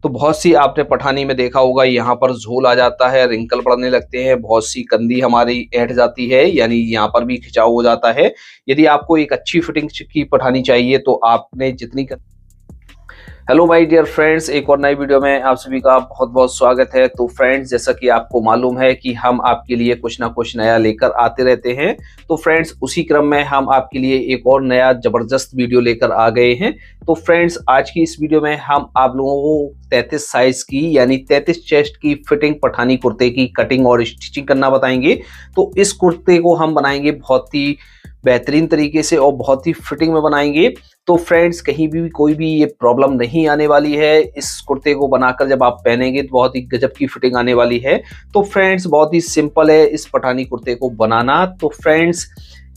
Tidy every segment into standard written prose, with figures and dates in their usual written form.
तो बहुत सी आपने पठानी में देखा होगा, यहाँ पर झोल आ जाता है, रिंकल पड़ने लगते हैं, बहुत सी कंधी हमारी ऐंठ जाती है, यानी यहाँ पर भी खिंचाव हो जाता है। यदि आपको एक अच्छी फिटिंग की पठानी चाहिए तो आपने जितनी हेलो माय डियर फ्रेंड्स, एक और नई वीडियो में आप सभी का बहुत बहुत स्वागत है। तो फ्रेंड्स, जैसा कि आपको मालूम है कि हम आपके लिए कुछ ना कुछ नया लेकर आते रहते हैं, तो फ्रेंड्स उसी क्रम में हम आपके लिए एक और नया जबरदस्त वीडियो लेकर आ गए हैं। तो फ्रेंड्स, आज की इस वीडियो में हम आप लोगों को 33 साइज की यानी 33 चेस्ट की फिटिंग पठानी कुर्ते की कटिंग और स्टिचिंग करना बताएंगे। तो इस कुर्ते को हम बनाएंगे बहुत ही बेहतरीन तरीके से और बहुत ही फिटिंग में बनाएंगे। तो फ्रेंड्स, कहीं भी कोई भी ये प्रॉब्लम नहीं आने वाली है। इस कुर्ते को बनाकर जब आप पहनेंगे तो बहुत ही गजब की फिटिंग आने वाली है। तो फ्रेंड्स, बहुत ही सिंपल है इस पठानी कुर्ते को बनाना। तो फ्रेंड्स,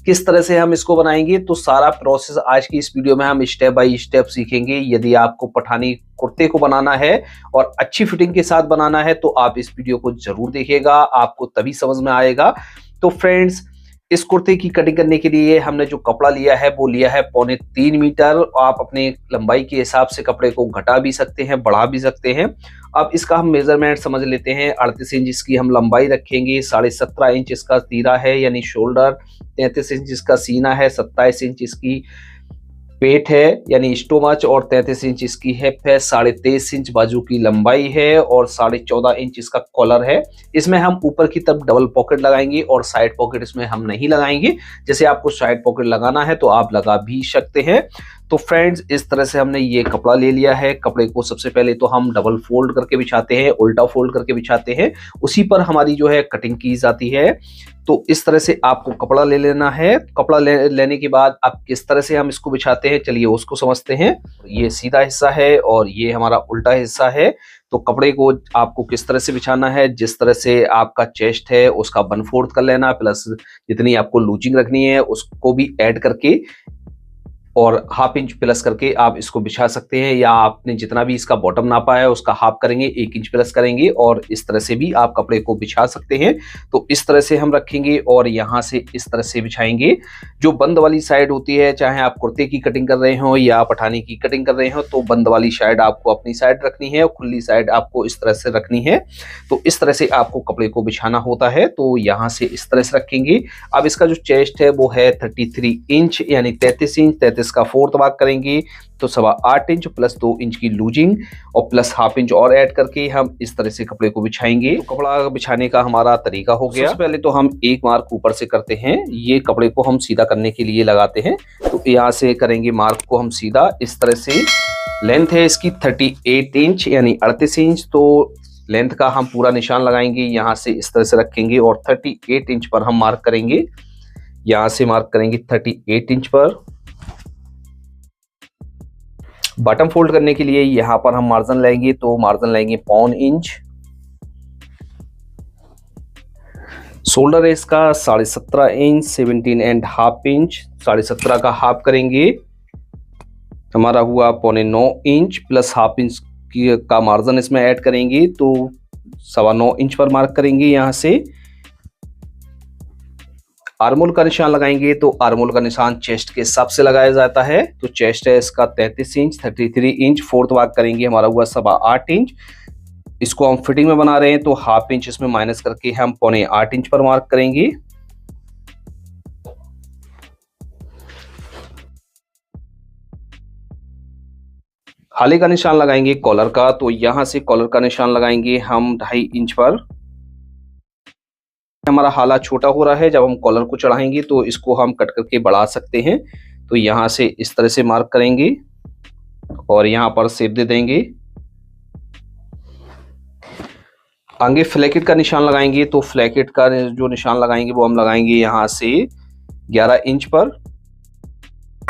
किस तरह से हम इसको बनाएंगे, तो सारा प्रोसेस आज की इस वीडियो में हम स्टेप बाय स्टेप सीखेंगे। यदि आपको पठानी कुर्ते को बनाना है और अच्छी फिटिंग के साथ बनाना है तो आप इस वीडियो को जरूर देखिएगा, आपको तभी समझ में आएगा। तो फ्रेंड्स, इस कुर्ते की कटिंग करने के लिए हमने जो कपड़ा लिया है वो लिया है 3.25 मीटर। आप अपने लंबाई के हिसाब से कपड़े को घटा भी सकते हैं, बढ़ा भी सकते हैं। अब इसका हम मेजरमेंट समझ लेते हैं। 38 इंच इसकी हम लंबाई रखेंगे, 17.5 इंच इसका तीरा है यानी शोल्डर, 33 इंच इसका सीना है, 27 इंच इसकी पेट है यानी स्टोमच और 33 इंच इसकी हिप है, 23.5 इंच बाजू की लंबाई है और 14.5 इंच इसका कॉलर है। इसमें हम ऊपर की तरफ डबल पॉकेट लगाएंगे और साइड पॉकेट इसमें हम नहीं लगाएंगे। जैसे आपको साइड पॉकेट लगाना है तो आप लगा भी सकते हैं। तो फ्रेंड्स, इस तरह से हमने ये कपड़ा ले लिया है। कपड़े को सबसे पहले तो हम डबल फोल्ड करके बिछाते हैं, उल्टा फोल्ड करके बिछाते हैं, उसी पर हमारी जो है कटिंग की जाती है। तो इस तरह से आपको कपड़ा ले लेना है। कपड़ा लेने के बाद अब किस तरह से हम इसको बिछाते हैं, चलिए उसको समझते हैं। ये सीधा हिस्सा है और ये हमारा उल्टा हिस्सा है। तो कपड़े को आपको किस तरह से बिछाना है, जिस तरह से आपका चेस्ट है उसका 1/4 कर लेना, प्लस जितनी आपको लूजिंग रखनी है उसको भी ऐड करके और 1/2 इंच प्लस करके आप इसको बिछा सकते हैं, या आपने जितना भी इसका बॉटम नापा है उसका हाफ करेंगे, 1 इंच प्लस करेंगे और इस तरह से भी आप कपड़े को बिछा सकते हैं। तो इस तरह से हम रखेंगे और यहाँ से इस तरह से बिछाएंगे। जो बंद वाली साइड होती है, चाहे आप कुर्ते की कटिंग कर रहे हो या पठानी की कटिंग कर रहे हो, तो बंद वाली साइड आपको अपनी साइड रखनी है और खुली साइड आपको इस तरह से रखनी है। तो इस तरह से आपको कपड़े को बिछाना होता है। तो यहाँ से इस तरह से रखेंगे। अब इसका जो चेस्ट है वो है 33 इंच यानी 33 इंच, 33 का 4th भाग करेंगे तो 8.25 इंच प्लस 2 इंच की लूजिंग और प्लस 1/2 इंच और ऐड करके हम इस तरह से कपड़े को बिछाएंगे। तो कपड़ा बिछाने का हमारा तरीका हो गया। सबसे पहले तो हम एक मार्क ऊपर से करते हैं, ये कपड़े को हम सीधा करने के लिए लगाते हैं। तो यहाँ से करेंगे मार्क को हम सीधा इस तरह से। लेंथ है इसकी 38 इंच यानी 38 इंच। तो लेंथ का हम पूरा निशान लगाएंगे, यहाँ से इस तरह से रखेंगे और 38 इंच पर हम मार्क करेंगे। यहाँ से मार्क करेंगे 38 इंच पर। बॉटम फोल्ड करने के लिए यहाँ पर हम मार्जिन लेंगे, तो मार्जिन लेंगे 1/4 इंच। शोल्डर है इसका 17.5 इंच, 17.5 इंच। 17.5 का हाफ करेंगे, हमारा हुआ 8.25 इंच प्लस 1/2 इंच का मार्जिन इसमें ऐड करेंगे, तो 9.25 इंच पर मार्क करेंगे। यहाँ से आर्मोल का निशान लगाएंगे, तो आर्मोल का निशान चेस्ट के हिसाब से लगाया जाता है। तो चेस्ट है इसका 33 इंच, 33 इंच 4th भाग करेंगे, हमारा हुआ 8.25 इंच। इसको हम फिटिंग में बना रहे हैं तो 1/2 इंच इसमें माइनस करके हम 8.25 इंच पर मार्क करेंगे। हाले का निशान लगाएंगे कॉलर का, तो यहां से कॉलर का निशान लगाएंगे हम 2.5 इंच पर। हमारा हाला छोटा हो रहा है, जब हम कॉलर को चढ़ाएंगे तो इसको हम कट करके बढ़ा सकते हैं। तो यहाँ से इस तरह से मार्क करेंगे और यहाँ पर शेप दे देंगे। आगे फ्लैकेट का निशान लगाएंगे, तो फ्लैकेट का जो निशान लगाएंगे वो हम लगाएंगे यहाँ से 11 इंच पर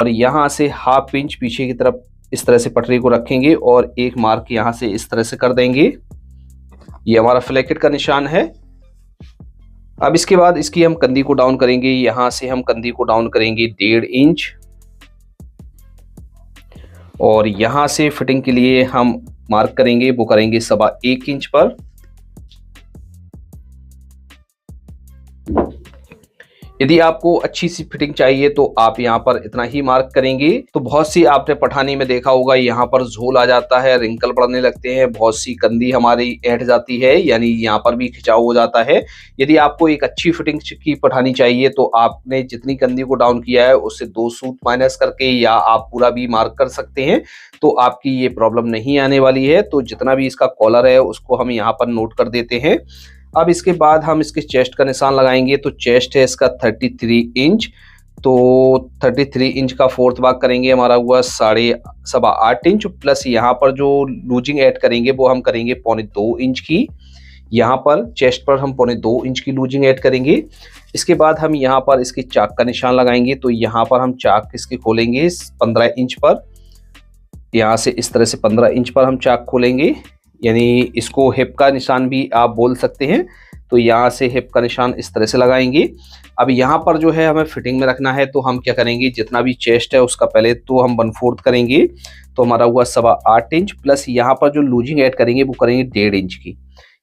और यहाँ से 1/2 इंच पीछे की तरफ इस तरह से पटरी को रखेंगे और एक मार्क यहाँ से इस तरह से कर देंगे। ये हमारा फ्लैकेट का निशान है। अब इसके बाद इसकी हम कंधी को डाउन करेंगे, यहां से हम कंधी को डाउन करेंगे 1.5 इंच और यहां से फिटिंग के लिए हम मार्क करेंगे, वो करेंगे 1.25 इंच पर। यदि आपको अच्छी सी फिटिंग चाहिए तो आप यहाँ पर इतना ही मार्क करेंगे। तो बहुत सी आपने पठानी में देखा होगा यहाँ पर झोल आ जाता है, रिंकल पड़ने लगते हैं, बहुत सी कंधी हमारी ऐंठ जाती है, यानी यहाँ पर भी खिंचाव हो जाता है। यदि आपको एक अच्छी फिटिंग की पठानी चाहिए तो आपने जितनी कंधी को डाउन किया है उससे 2 सूत माइनस करके या आप पूरा भी मार्क कर सकते हैं, तो आपकी ये प्रॉब्लम नहीं आने वाली है। तो जितना भी इसका कॉलर है उसको हम यहाँ पर नोट कर देते हैं। अब इसके बाद हम इसके चेस्ट का निशान लगाएंगे। तो चेस्ट है इसका 33 इंच, तो 33 इंच का फोर्थ भाग करेंगे, हमारा हुआ 8.5 इंच, प्लस यहाँ पर जो लूजिंग ऐड करेंगे वो हम करेंगे 2.25 इंच की। यहाँ पर चेस्ट पर हम 2.25 इंच की लूजिंग ऐड करेंगे। इसके बाद हम यहाँ पर इसके चाक का निशान लगाएंगे। तो यहाँ पर हम चाक इसके खोलेंगे 15 इंच पर, यहाँ से इस तरह से 15 इंच पर हम चाक खोलेंगे, यानी इसको हिप का निशान भी आप बोल सकते हैं। तो यहाँ से हिप का निशान इस तरह से लगाएंगे। अब यहाँ पर जो है हमें फिटिंग में रखना है, तो हम क्या करेंगे, जितना भी चेस्ट है उसका पहले तो हम 1/4 करेंगे, तो हमारा हुआ 8.25 इंच, प्लस यहाँ पर जो लूजिंग ऐड करेंगे वो करेंगे 1.5 इंच की।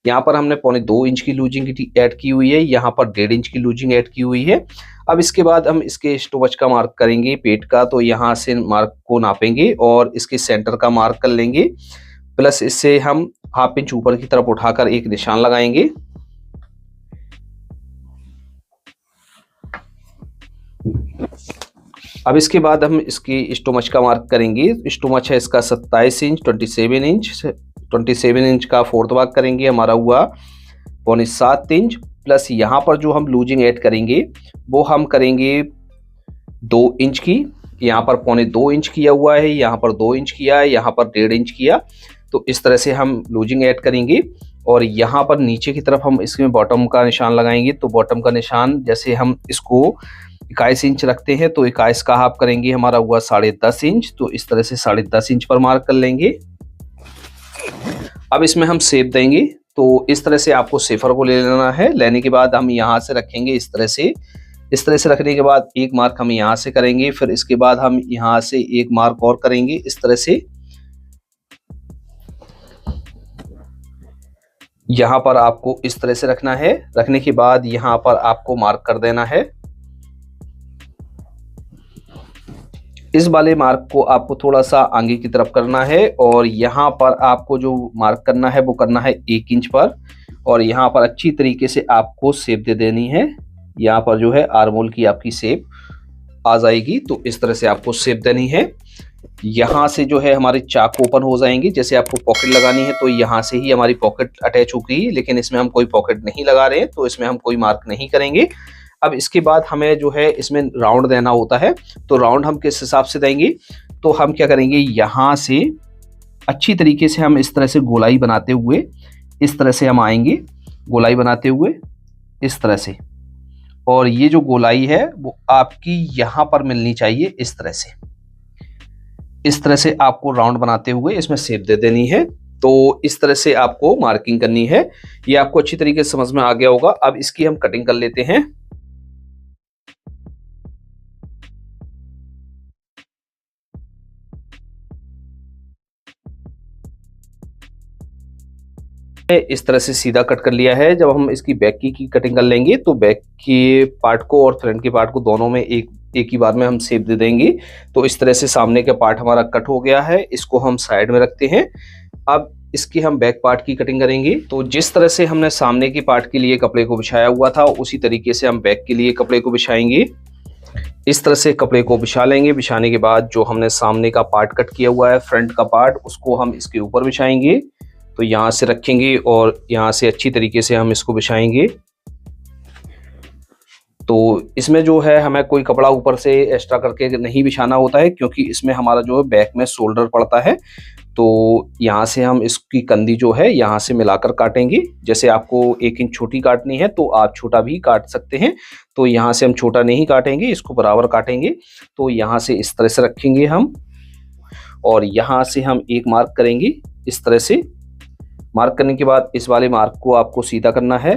यहाँ पर हमने 2.25 इंच की लूजिंग ऐड की हुई है, यहाँ पर 1.5 इंच की लूजिंग ऐड की हुई है। अब इसके बाद हम इसके स्टोवच का मार्क करेंगे, पेट का, तो यहाँ से मार्क को नापेंगे और इसके सेंटर का मार्क कर लेंगे, प्लस इससे हम 1/2 इंच ऊपर की तरफ उठाकर एक निशान लगाएंगे। अब इसके बाद हम इसकी स्टोमच का मार्क करेंगे। स्टोमच है इसका 27 इंच, 27 इंच का फोर्थ भाग करेंगे, हमारा हुआ 7.25 इंच, प्लस यहाँ पर जो हम लूजिंग ऐड करेंगे वो हम करेंगे 2 इंच की। यहाँ पर 2.25 इंच किया हुआ है, यहाँ पर 2 इंच किया है, यहाँ पर 1.5 इंच किया। तो इस तरह से हम लूजिंग ऐड करेंगे और यहाँ पर नीचे की तरफ हम इसमें बॉटम का निशान लगाएंगे। तो बॉटम का निशान जैसे हम इसको 21 इंच रखते हैं, तो 21 का हाफ करेंगे, हमारा हुआ 10.5 इंच। तो इस तरह से 10.5 इंच पर मार्क कर लेंगे। अब इसमें हम शेप देंगे, तो इस तरह से आपको शेफर को ले लेना है। लेने के बाद हम यहाँ से रखेंगे इस तरह से रखने के बाद एक मार्क हम यहाँ से करेंगे, फिर इसके बाद हम यहाँ से एक मार्क और करेंगे इस तरह से। यहाँ पर आपको इस तरह से रखना है। रखने के बाद यहाँ पर आपको मार्क कर देना है। इस वाले मार्क को आपको थोड़ा सा आगे की तरफ करना है और यहाँ पर आपको जो मार्क करना है वो करना है 1 इंच पर, और यहाँ पर अच्छी तरीके से आपको शेप दे देनी है। यहाँ पर जो है आर्मोल की आपकी शेप आ जाएगी, तो इस तरह से आपको शेप देनी है। यहाँ से जो है हमारे चाक ओपन हो जाएंगे। जैसे आपको पॉकेट लगानी है तो यहाँ से ही हमारी पॉकेट अटैच होगी, लेकिन इसमें हम कोई पॉकेट नहीं लगा रहे हैं, तो इसमें हम कोई मार्क नहीं करेंगे। अब इसके बाद हमें जो है इसमें राउंड देना होता है। तो राउंड हम किस हिसाब से देंगे, तो हम क्या करेंगे, यहाँ से अच्छी तरीके से हम इस तरह से गोलाई बनाते हुए इस तरह से हम आएंगे, गोलाई बनाते हुए इस तरह से, और ये जो गोलाई है वो आपकी यहाँ पर मिलनी चाहिए इस तरह से। इस तरह से आपको राउंड बनाते हुए इसमें शेप दे देनी है। तो इस तरह से आपको मार्किंग करनी है। ये आपको अच्छी तरीके से समझ में आ गया होगा। अब इसकी हम कटिंग कर लेते हैं। इस तरह से सीधा कट कर लिया है। जब हम इसकी बैक की कटिंग कर लेंगे तो बैक के पार्ट को और फ्रंट के पार्ट को दोनों में एक ही बार में हम शेप दे देंगे। तो इस तरह से सामने का पार्ट हमारा कट हो गया है, इसको हम साइड में रखते हैं। अब इसकी हम बैक पार्ट की कटिंग करेंगे। तो जिस तरह से हमने सामने की पार्ट के लिए कपड़े को बिछाया हुआ था उसी तरीके से हम बैक के लिए कपड़े को बिछाएंगे। इस तरह से कपड़े को बिछा लेंगे। बिछाने के बाद जो हमने सामने का पार्ट कट किया हुआ है, फ्रंट का पार्ट, उसको हम इसके ऊपर बिछाएंगे। तो यहाँ से रखेंगे और यहाँ से अच्छी तरीके से हम इसको बिछाएंगे। तो इसमें जो है हमें कोई कपड़ा ऊपर से एक्स्ट्रा करके नहीं बिछाना होता है, क्योंकि इसमें हमारा जो है बैक में शोल्डर पड़ता है। तो यहाँ से हम इसकी कंधी जो है यहाँ से मिलाकर काटेंगे। जैसे आपको 1 इंच छोटी काटनी है तो आप छोटा भी काट सकते हैं। तो यहाँ से हम छोटा नहीं काटेंगे, इसको बराबर काटेंगे। तो यहाँ से इस तरह से रखेंगे हम, और यहाँ से हम एक मार्क करेंगे। इस तरह से मार्क करने के बाद इस वाले मार्क को आपको सीधा करना है।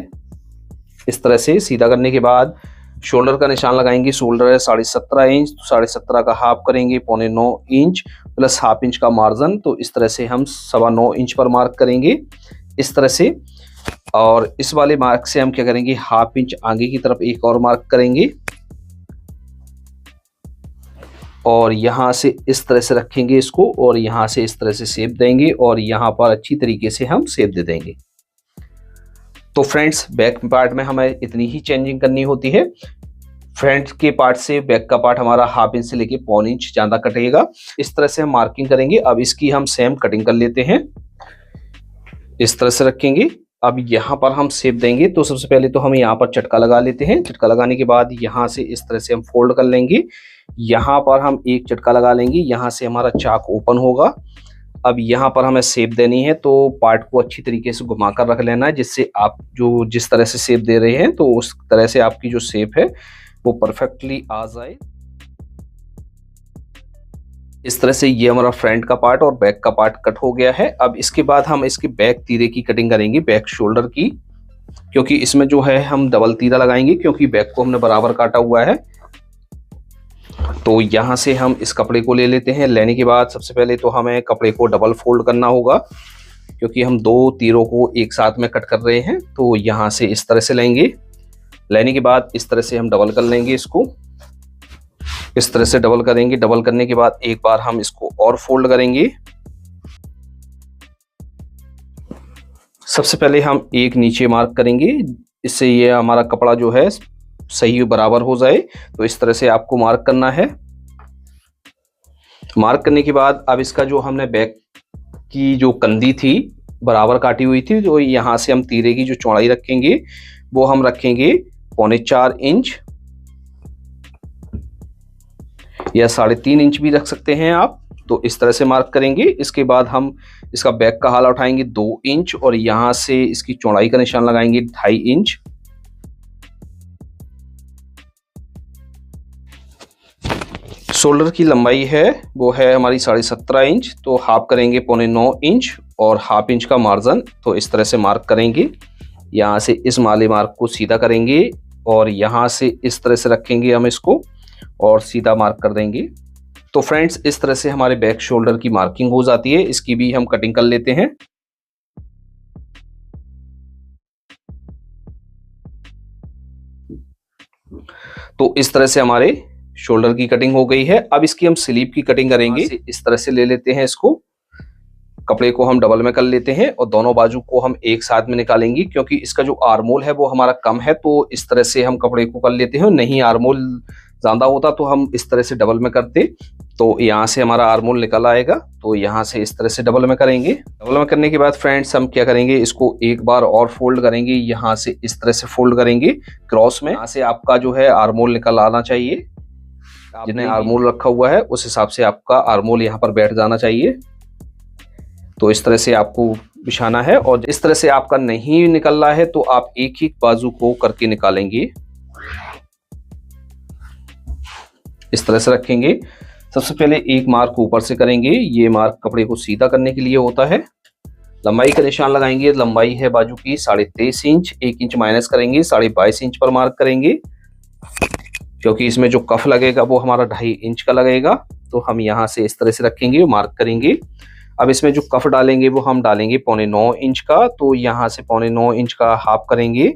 इस तरह से सीधा करने के बाद शोल्डर का निशान लगाएंगे। शोल्डर है 17.5 इंच, तो 17.5 का हाफ करेंगे 9.25 इंच प्लस हाफ इंच का मार्जिन। तो इस तरह से हम 9.25 इंच पर मार्क करेंगे इस तरह से। और इस वाले मार्क से हम क्या करेंगे, हाफ इंच आगे की तरफ एक और मार्क करेंगे। और यहाँ से इस तरह से रखेंगे इसको और यहाँ से इस तरह से शेप देंगे और यहाँ पर अच्छी तरीके से हम शेप दे देंगे। तो फ्रेंड्स बैक पार्ट में हमें इतनी ही चेंजिंग करनी होती है। फ्रंट के पार्ट से बैक का पार्ट हमारा 1/2 इंच से लेके 1/4 इंच ज्यादा कटेगा। इस तरह से हम मार्किंग करेंगे। अब इसकी हम सेम कटिंग कर लेते हैं। इस तरह से रखेंगे। अब यहाँ पर हम शेप देंगे। तो सबसे पहले तो हम यहाँ पर चटका लगा लेते हैं। चटका लगाने के बाद यहाँ से इस तरह से हम फोल्ड कर लेंगे। यहाँ पर हम एक चटका लगा लेंगे। यहाँ से हमारा चाक ओपन होगा। अब यहाँ पर हमें शेप देनी है, तो पार्ट को अच्छी तरीके से घुमा कर रख लेना है, जिससे आप जो जिस तरह से शेप दे रहे हैं तो उस तरह से आपकी जो शेप है वो परफेक्टली आ जाए। इस तरह से ये हमारा फ्रंट का पार्ट और बैक का पार्ट कट हो गया है। अब इसके बाद हम इसके बैक तीरे की कटिंग करेंगे, बैक शोल्डर की, क्योंकि इसमें जो है हम डबल तीरा लगाएंगे, क्योंकि बैक को हमने बराबर काटा हुआ है। तो यहाँ से हम इस कपड़े को ले लेते हैं। लेने के बाद सबसे पहले तो हमें कपड़े को डबल फोल्ड करना होगा, क्योंकि हम 2 तीरों को एक साथ में कट कर रहे हैं। तो यहाँ से इस तरह से लेंगे। लेने के बाद इस तरह से हम डबल कर लेंगे इसको। इस तरह से डबल करेंगे। डबल करने के बाद एक बार हम इसको और फोल्ड करेंगे। सबसे पहले हम एक नीचे मार्क करेंगे, इससे ये हमारा कपड़ा जो है सही बराबर हो जाए। तो इस तरह से आपको मार्क करना है। मार्क करने के बाद अब इसका जो हमने बैक की जो कंधी थी बराबर काटी हुई थी, तो यहाँ से हम तीरे की जो चौड़ाई रखेंगे वो हम रखेंगे 3.25 इंच या 3.5 इंच भी रख सकते हैं आप। तो इस तरह से मार्क करेंगे। इसके बाद हम इसका बैक का हाला उठाएंगे 2 इंच और यहाँ से इसकी चौड़ाई का निशान लगाएंगे 2.5 इंच। शोल्डर की लंबाई है वो है हमारी 17.5 इंच, तो हाफ करेंगे 8.25 इंच और 1/2 इंच का मार्जिन। तो इस तरह से मार्क करेंगे। यहाँ से इस माले मार्क को सीधा करेंगे और यहाँ से इस तरह से रखेंगे हम इसको और सीधा मार्क कर देंगे। तो फ्रेंड्स इस तरह से हमारे बैक शोल्डर की मार्किंग हो जाती है। इसकी भी हम कटिंग कर लेते हैं। तो इस तरह से हमारे शोल्डर की कटिंग हो गई है। अब इसकी हम स्लीव की कटिंग करेंगे। इस तरह से ले लेते हैं इसको, कपड़े को हम डबल में कर लेते हैं और दोनों बाजू को हम एक साथ में निकालेंगे, क्योंकि इसका जो आर्मोल है वो हमारा कम है। तो इस तरह से हम कपड़े को कर लेते हैं। नहीं आर्मोल ज्यादा होता तो हम इस तरह से डबल में करते, तो यहाँ से हमारा आर्मोल निकल आएगा। तो यहाँ से इस तरह से डबल में करेंगे। डबल में करने के बाद फ्रेंड्स हम क्या करेंगे, इसको एक बार और फोल्ड करेंगे। यहाँ से इस तरह से फोल्ड करेंगे क्रॉस में। यहाँ से आपका जो है आर्मोल निकल आना चाहिए। जितने आर्मोल रखा हुआ है उस हिसाब से आपका आर्मोल यहाँ पर बैठ जाना चाहिए। तो इस तरह से आपको बिछाना है। और इस तरह से आपका नहीं निकल रहा है तो आप एक ही बाजू को करके निकालेंगे। इस तरह से रखेंगे। सबसे पहले एक मार्क ऊपर से करेंगे। ये मार्क कपड़े को सीधा करने के लिए होता है। लंबाई का निशान लगाएंगे। लंबाई है बाजू की 23.5 इंच। 1 इंच माइनस करेंगे, 22.5 इंच पर मार्क करेंगे, क्योंकि इसमें जो कफ लगेगा वो हमारा 2.5 इंच का लगेगा। तो हम यहाँ से इस तरह से रखेंगे, मार्क करेंगे। अब इसमें जो कफ डालेंगे वो हम डालेंगे 8.25 इंच का। तो यहाँ से 8.25 इंच का हाफ करेंगे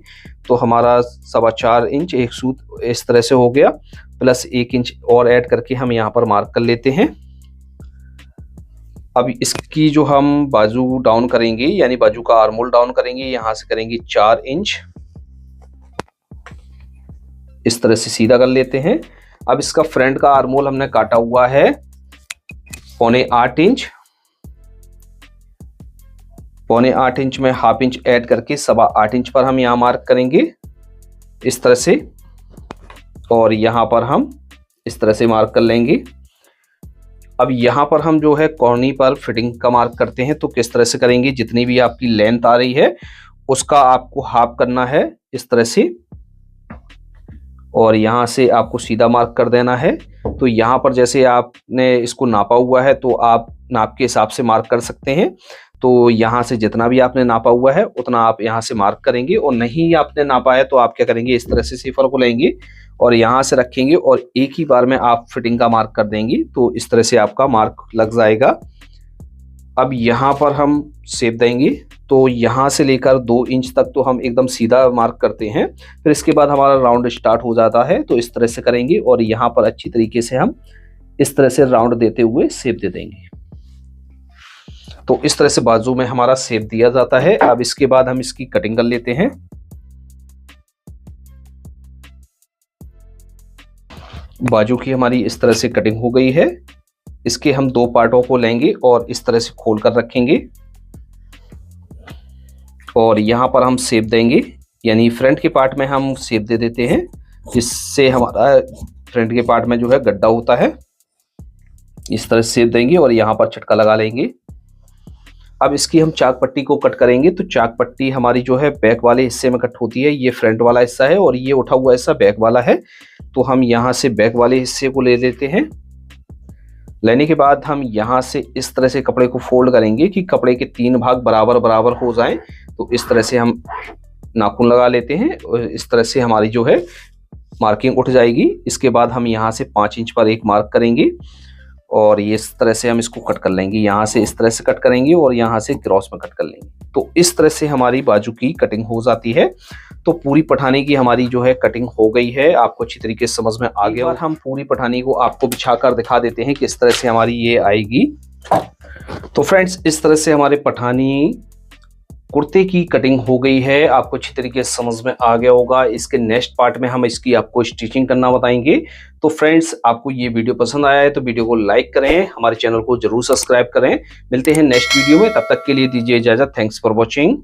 तो हमारा 4.25 इंच एक सूत इस तरह से हो गया, प्लस 1 इंच और ऐड करके हम यहाँ पर मार्क कर लेते हैं। अब इसकी जो हम बाजू डाउन करेंगे, यानी बाजू का आर्मोल डाउन करेंगे, यहाँ से करेंगे 4 इंच। इस तरह से सीधा कर लेते हैं। अब इसका फ्रंट का आर्मोल हमने काटा हुआ है 7.25 इंच। 7.25 इंच में 1/2 इंच ऐड करके 8.25 इंच पर हम यहाँ मार्क करेंगे इस तरह से। और यहाँ पर हम इस तरह से मार्क कर लेंगे। अब यहाँ पर हम जो है कॉर्नी पर फिटिंग का मार्क करते हैं। तो किस तरह से करेंगे, जितनी भी आपकी लेंथ आ रही है उसका आपको हाफ करना है इस तरह से, और यहाँ से आपको सीधा मार्क कर देना है। तो यहाँ पर जैसे आपने इसको नापा हुआ है तो आप नाप के हिसाब से मार्क कर सकते हैं। तो यहाँ से जितना भी आपने नापा हुआ है उतना आप यहाँ से मार्क करेंगे, और नहीं आपने नापा है तो आप क्या करेंगे, इस तरह से सिफर को लेंगे और यहाँ से रखेंगे और एक ही बार में आप फिटिंग का मार्क कर देंगे। तो इस तरह से आपका मार्क लग जाएगा। अब यहाँ पर हम शेप देंगे। तो यहाँ से लेकर 2 इंच तक तो हम एकदम सीधा मार्क करते हैं, फिर इसके बाद हमारा राउंड स्टार्ट हो जाता है। तो इस तरह से करेंगे और यहाँ पर अच्छी तरीके से हम इस तरह से राउंड देते हुए शेप दे देंगे। तो इस तरह से बाजू में हमारा शेप दिया जाता है। अब इसके बाद हम इसकी कटिंग कर लेते हैं। बाजू की हमारी इस तरह से कटिंग हो गई है। इसके हम दो पार्टों को लेंगे और इस तरह से खोल कर रखेंगे और यहाँ पर हम शेप देंगे, यानी फ्रंट के पार्ट में हम शेप दे देते हैं, जिससे हमारा फ्रंट के पार्ट में जो है गड्ढा होता है। इस तरह से शेप देंगे और यहाँ पर चटका लगा लेंगे। अब इसकी हम चाक पट्टी को कट करेंगे। तो चाक पट्टी हमारी जो है बैक वाले हिस्से में कट होती है। ये फ्रंट वाला हिस्सा है और ये उठा हुआ हिस्सा बैक वाला है। तो हम यहाँ से बैक वाले हिस्से को ले लेते हैं। लेने के बाद हम यहाँ से इस तरह से कपड़े को फोल्ड करेंगे कि कपड़े के 3 भाग बराबर बराबर हो जाएं। तो इस तरह से हम नाखून लगा लेते हैं और इस तरह से हमारी जो है मार्किंग उठ जाएगी। इसके बाद हम यहाँ से 5 इंच पर एक मार्क करेंगे और ये इस तरह से हम इसको कट कर लेंगे। यहाँ से इस तरह से कट करेंगे और यहाँ से क्रॉस में कट कर लेंगे। तो इस तरह से हमारी बाजू की कटिंग हो जाती है। तो पूरी पठानी की हमारी जो है कटिंग हो गई है। आपको अच्छी तरीके से समझ में आ गया। और हम पूरी पठानी को आपको बिछाकर दिखा देते हैं कि इस तरह से हमारी ये आएगी। तो फ्रेंड्स, इस तरह से हमारे पठानी कुर्ते की कटिंग हो गई है। आपको अच्छी तरीके से समझ में आ गया होगा। इसके नेक्स्ट पार्ट में हम इसकी आपको स्टिचिंग करना बताएंगे। तो फ्रेंड्स, आपको ये वीडियो पसंद आया है तो वीडियो को लाइक करें, हमारे चैनल को जरूर सब्सक्राइब करें। मिलते हैं नेक्स्ट वीडियो में, तब तक के लिए दीजिए इजाजत। Thanks for watching.